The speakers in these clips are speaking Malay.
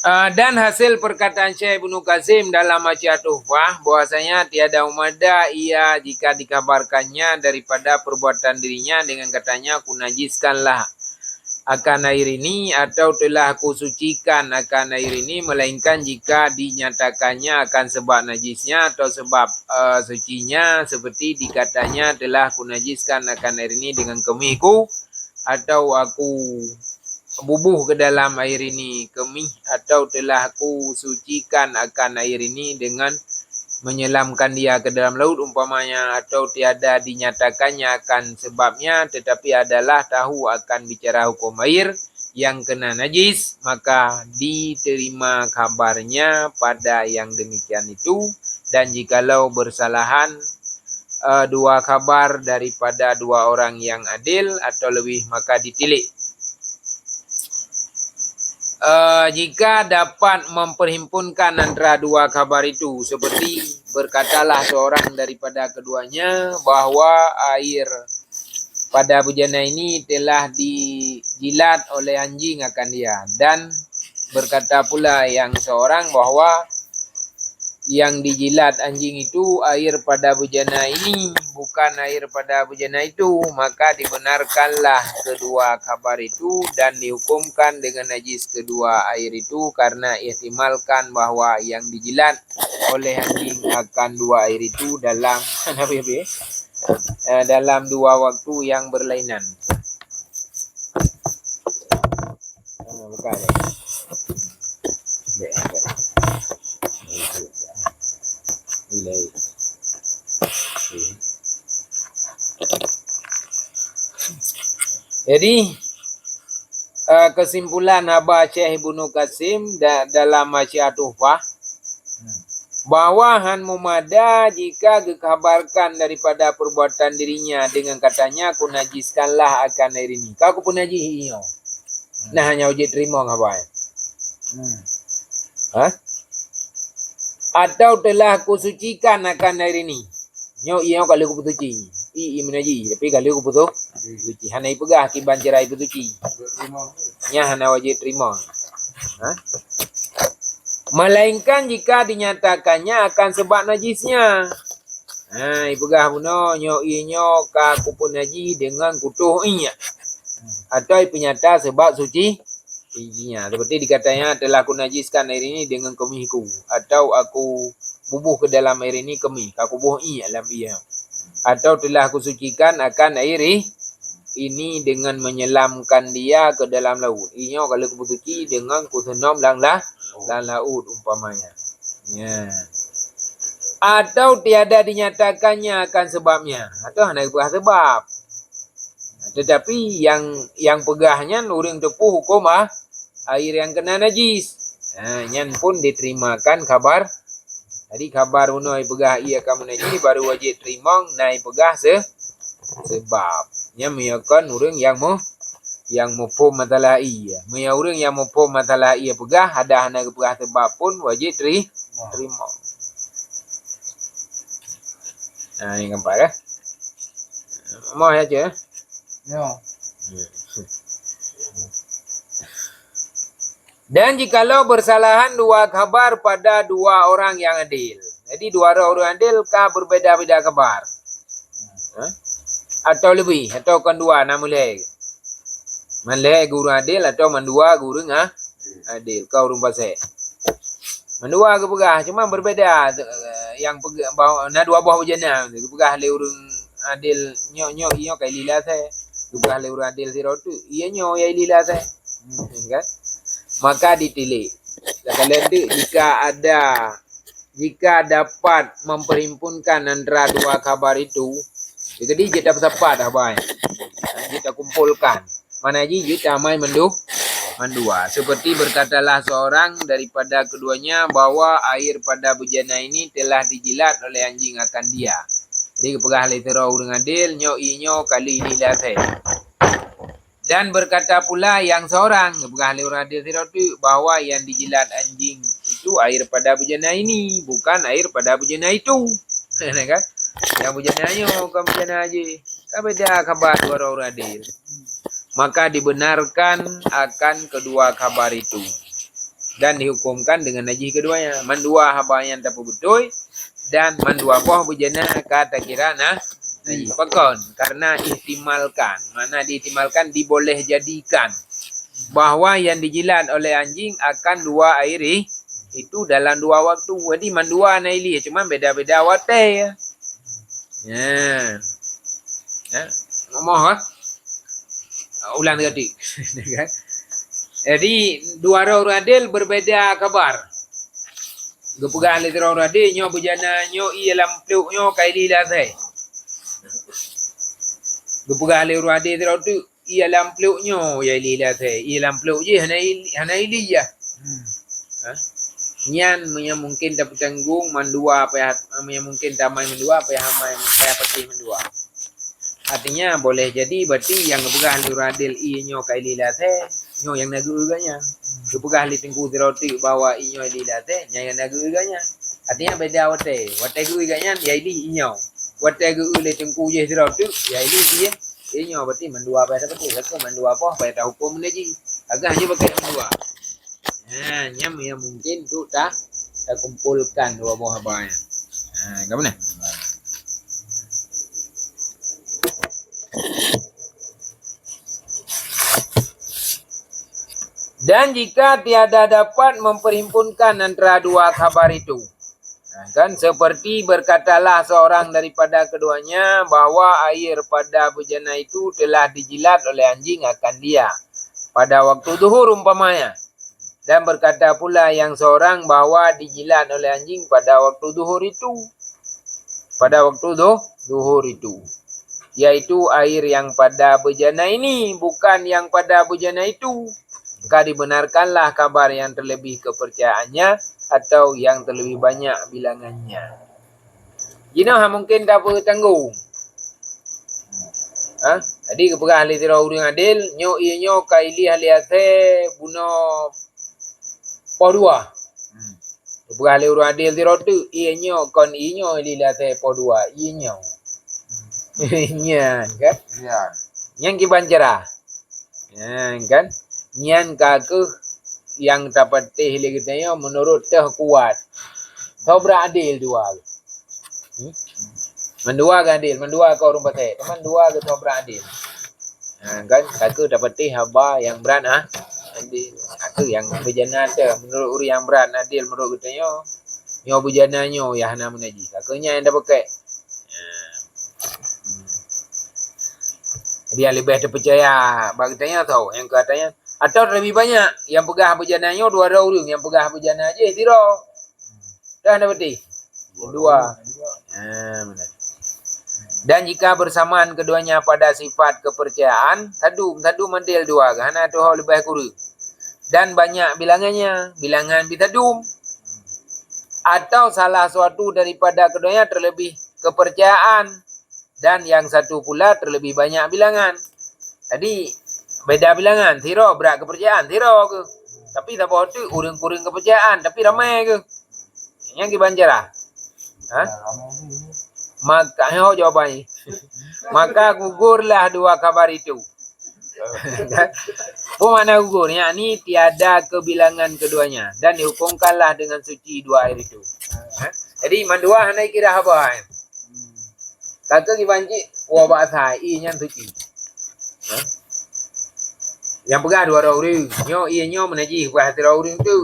Dan hasil perkataan Syekh Ibnu Qasim dalam Masyiyah Tuhfah bahwasanya tiada umada ia jika dikabarkannya daripada perbuatan dirinya dengan katanya aku najiskanlah akan air ini atau telah aku sucikan akan air ini, melainkan jika dinyatakannya akan sebab najisnya atau sebab sucinya, seperti dikatanya telah aku najiskan akan air ini dengan kemihku, atau aku bubuh ke dalam air ini kemih, atau telah aku sucikan akan air ini dengan menyelamkan dia ke dalam laut umpamanya, atau tiada dinyatakannya akan sebabnya tetapi adalah tahu akan bicara hukum air yang kena najis, maka diterima kabarnya pada yang demikian itu. Dan jikalau bersalahan dua kabar daripada dua orang yang adil atau lebih, maka ditilik. Jika dapat memperhimpunkan antara dua kabar itu, seperti berkatalah seorang daripada keduanya bahwa air pada bejana ini telah dijilat oleh anjing akan dia, dan berkata pula yang seorang bahwa yang dijilat anjing itu air pada bejana ini, bukan air pada bejana itu, maka dibenarkanlah kedua kabar itu dan dihukumkan dengan najis kedua air itu, karena ihtimalkan bahwa yang dijilat oleh anjing akan dua air itu dalam dalam dua waktu yang berlainan. Bukan ya? Jadi kesimpulan Abah Syekh Ibnu Qasim dalam Masyiyah Tuhfah bahwa han mumada jika dikabarkan daripada perbuatan dirinya dengan katanya aku najiskanlah akan air ini, kau pun najis iyo. Nah hanya uji terima ngabai. Atau telah aku sucikan akan air ini. Nyo iyo kalau aku suci. Menaji tapi kalau aku putus suci. Hana ipegah kiban cerai suci. Nya hana wajib terima. Melainkan jika dinyatakannya akan sebab najisnya. Ipegah puno nyo inyo ka kupun najis dengan kutuh inya. Atau penyata sebab suci inya. Seperti dikatanya telah aku najiskan air ini dengan kemihku, atau aku bubuh ke dalam air ini kemih, aku bubuh inya dalam ia. Atau telah aku sucikan akan air ini dengan menyelamkan dia ke dalam laut. Inyo kalau aku suci dengan kusenom lang laut umpamanya. Ya. Atau tiada dinyatakannya akan sebabnya, atau hanya sebab. Tetapi yang pegahnya uring tepuh hukum air yang kena najis. Nyan pun diterimakan kabar. Jadi kabar uno pegah ia kamu najis baru wajib terima nai pegah sebab. Nya miakan uring yang mufhum masalah ia. Mia uring yang mufhum masalah ia pegah ada hana pegah sebab pun wajib terima. Ini gambar ya. Mau aja. Ya. Dan jikalau bersalahan dua kabar pada dua orang yang adil. Jadi dua orang adil kah berbeda-beda kabar. Atau lebih, atau kan dua namun lagi. Manleh guru adil atau mandua guru adil. Kau rumah saya. Mandua ke pegah, cuma berbeda. Yang pegah dua buah bujana. Pegah le urung adil nyo kai lila saya. Pegah le urung adil sirotu. Iya nyo ya lila saya. Kan? Maka ditilik. Jika dapat memperhimpunkan antara dua kabar itu, jadi kita bersepat abang. Kita kumpulkan. Mana ji kita main mendua. Seperti berkatalah seorang daripada keduanya bahwa air pada bejana ini telah dijilat oleh anjing akan dia. Jadi kepegah litera urang adil inyo kali ini lah saya. Dan berkata pula yang seorang kepegah litera adil bahwa yang dijilat anjing itu air pada bejana ini, bukan air pada bejana itu. Kan? Yang bejana kan bejana aja. Kan beda kabar orang adil. Maka dibenarkan akan kedua kabar itu. dan dihukumkan dengan najis keduanya. Mandua habayan tapu betul dan mandua boh bujana kata kira najis. Pakon karena ihtimalkan. Mana diihtimalkan diboleh jadikan bahwa yang dijilat oleh anjing akan dua air itu dalam dua waktu. Jadi mandua naili cuma beda-beda waktu ya. Ya. Ngomong ulang tadi. Jadi dua orang adil berbeda kabar. Gepugan le orang adil nyo bujana nyo ialam pluk nyo kai di dah sai. Gepugan le orang adil tu ialam pluk nyo ya li dah sai. Ialam pluk je hana ili ya. Nyan mungkin dapat tanggung mandua apa yang mungkin damai mendua apa yang hamai apa peti mendua. Artinya boleh jadi berarti yang gepugan le orang adil nyo kai li dah sai. Nyo yang nagu ganya. Kepegah li tengku roti bawa inyo li late yang nagu ganya. Artinya beda wate. Wate gu ganya ya ini inyo. Wate gu li tengku je roti ya ini dia. Inyo berarti mendua apa betul. Satu mendua apa pada hukum lagi. Agaknya pakai mendua. Nyam yang mungkin tu tak kumpulkan dua buah habanya. Kamu nah. Dan jika tiada dapat memperhimpunkan antara dua kabar itu, kan seperti berkatalah seorang daripada keduanya bahwa air pada bejana itu telah dijilat oleh anjing akan dia pada waktu zuhur umpamanya. Dan berkata pula yang seorang bahwa dijilat oleh anjing pada waktu zuhur itu. Pada waktu zuhur itu. Yaitu air yang pada bejana ini bukan yang pada bejana itu. Maka dibenarkanlah kabar yang terlebih kepercayaannya atau yang terlebih banyak bilangannya. Jino mungkin tak apa tanggung. Jadi kepercayaan ahli tirau urang adil nyo ienyo kaili ahli ase buno podua. Kepercayaan ahli urang adil tirau tu ienyo kon ienyo ahli ase podua ienyo. Nyan kan? Ya. Yang kibanjara. Kan? Nyan kaku yang dapat teh legitnya menurut teh kuat. Sobra adil dua. Mendua adil, mendua kau rumah teh. Teman dua ke sobra adil. Kan kaku dapat teh haba yang berat adil. Kaku yang bejana teh menurut uri yang berat adil menurut katanya. Nyo bejana nyo ya hana menaji. Kakunya yang dapat pakai. Dia lebih terpercaya. Bagi tanya tahu yang katanya atau lebih banyak yang pegah berjananya dua orang yang pegah berjana aja tiro. Dah dapat dua. Benar. Dan jika bersamaan keduanya pada sifat kepercayaan, tadu mandil dua karena tu lebih kurang. Dan banyak bilangannya, bilangan bitadum. Atau salah suatu daripada keduanya terlebih kepercayaan dan yang satu pula terlebih banyak bilangan. Jadi beda bilangan, tiro berat kepercayaan, tiro ke. Tapi tak boleh tu uring-uring kepercayaan, tapi ramai ke. Yang kibanjara. Maka jawabannya. Maka gugurlah dua kabar itu. Apa mana gugurnya? Ini tiada kebilangan keduanya dan dihukumkanlah dengan suci dua air itu. Jadi mandua hanai kira apa? Kata kibanji, wa bahasa inya suci. Yang pegang dua orang, nyo ienyo menaji buah dua orang tu,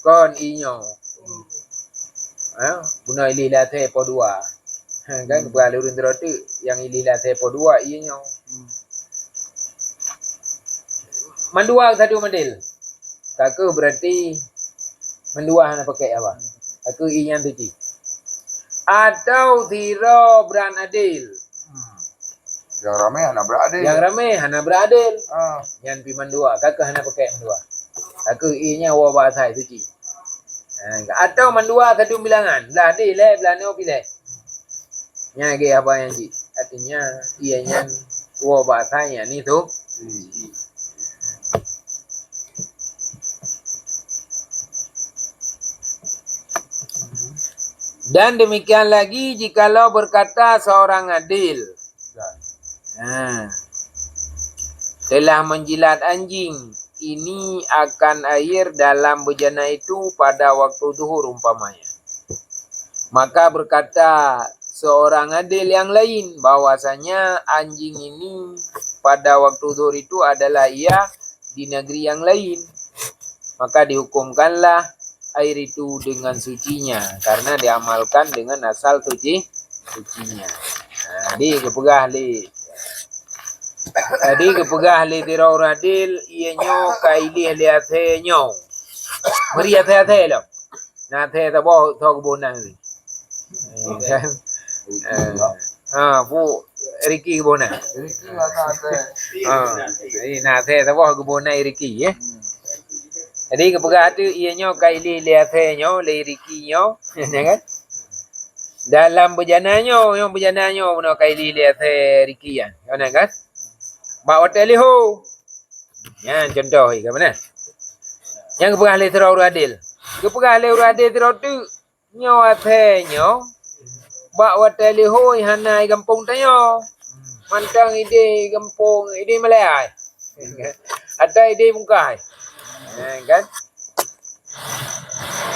kon ienyo. Buno ili latih po dua. Kan buah orang tu yang ili latih po dua ienyo. Mandua satu mandil. Kaku berarti mandua hana pakai apa? Aku ienyo tu ci. Atau tiro beran adil. Yang ramai hana beradil. Yang ramai hana beradil. Yang piman dua, kakak hana pakai mandua. Kakak inya wa bahasa itu ci. Atau mandua satu bilangan. Belah adil belah no pilih. Nya ge apa yang ci? Artinya ianya wa bahasanya ni tu. Dan demikian lagi jikalau berkata seorang adil. Telah menjilat anjing ini akan air dalam bejana itu pada waktu zuhur umpamanya. Maka berkata seorang adil yang lain bahwasanya anjing ini pada waktu zuhur itu adalah ia di negeri yang lain. Maka dihukumkanlah air itu dengan sucinya karena diamalkan dengan asal sucinya. Di kepegah li. Tadi kepegah li tirau radil ianyo kaili lihat nyo. Beri hati lo. Nah the tabo thog bonang ni. Kan. Bu Ricky bona. Ricky lah tak ada. Ini nah the tabo bona Ricky ya. Jadi kepegah tu ianyo kaili lihat nyo le Ricky nyo, ya kan? Dalam berjananya, yang berjananya punya kaili lihat Ricky ya, kan? Bawa teleho. Ya, contoh ke mana? Yang kepegah le terau adil. Kepegah le adil terau tu nyo nyo. Bawa teleho hana kampung tanyo. Mantang ide kampung ide Malay. Ada ide mukai. Kan?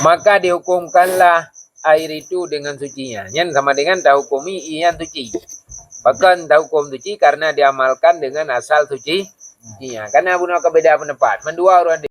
Maka dihukumkanlah air itu dengan sucinya. Yang sama dengan tahukumi iyan suci. Bahkan tahukum suci karena diamalkan dengan asal sucinya. Karena punya kebeda pendapat. Mendua orang